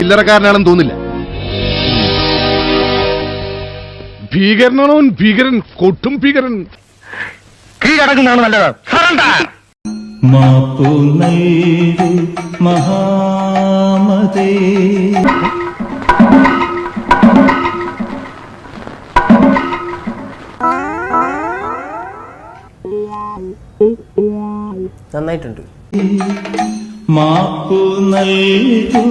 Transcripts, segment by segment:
ചില്ലറക്കാരനാണെന്ന് തോന്നില്ല. ഭീകരനാണോ? ഭീകരൻ, കൊട്ടും ഭീകരൻ. കീഴടങ്ങുന്നതാണ് നല്ലത്. മാപ്പു നൽകു മഹാമതേ. നന്നായിട്ടുണ്ട്. മാപ്പു നൽകു.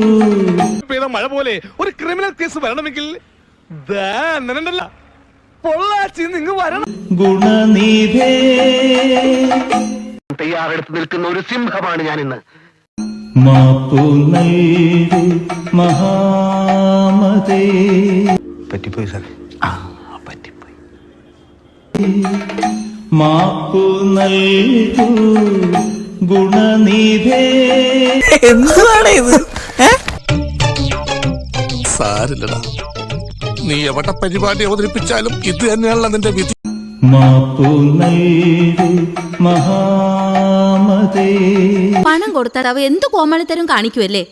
പെയ്ത മഴ പോലെ ഒരു ക്രിമിനൽ കേസ് വരണമെങ്കിൽ ഗുണനിധേ. തയ്യാറെടുത്ത് നിൽക്കുന്ന ഒരു സിംഹമാണ് ഞാൻ ഇന്ന്. മാപ്പു നൽകു മഹാമതേ. പറ്റിപ്പോയി സാർ, പറ്റിപ്പോയി. മാപ്പു നൽകു ഗുണനിധേ. എന്താണ് ഇത്? സാരില്ലടാ, നീ എവിടെ പരിപാടി അവതരിപ്പിച്ചാലും ഇത് തന്നെയാണല്ലോ നിന്റെ വിധി. മാപ്പു നൽകു മഹാമതേ. പണം കൊടുത്താൽ അവ എന്ത് കോമാളിത്തരം കാണിക്കുമല്ലേ?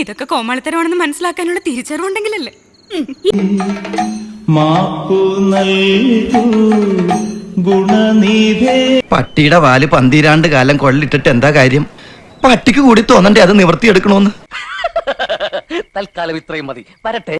ഇതൊക്കെ കോമാളിത്തരമാണെന്ന് മനസ്സിലാക്കാനുള്ള തിരിച്ചറിവുണ്ടെങ്കിലല്ലേ. മാപ്പു നൽകു ഗുണനിധേ. പട്ടിയുടെ വാല് 12 കാലം കൊള്ളിട്ടിട്ട് എന്താ കാര്യം? പട്ടിക്ക് കൂടി തോന്നണ്ടേ അത് നിവർത്തിയെടുക്കണോന്ന്. തൽക്കാലം ഇത്രയും മതി. വരട്ടെ.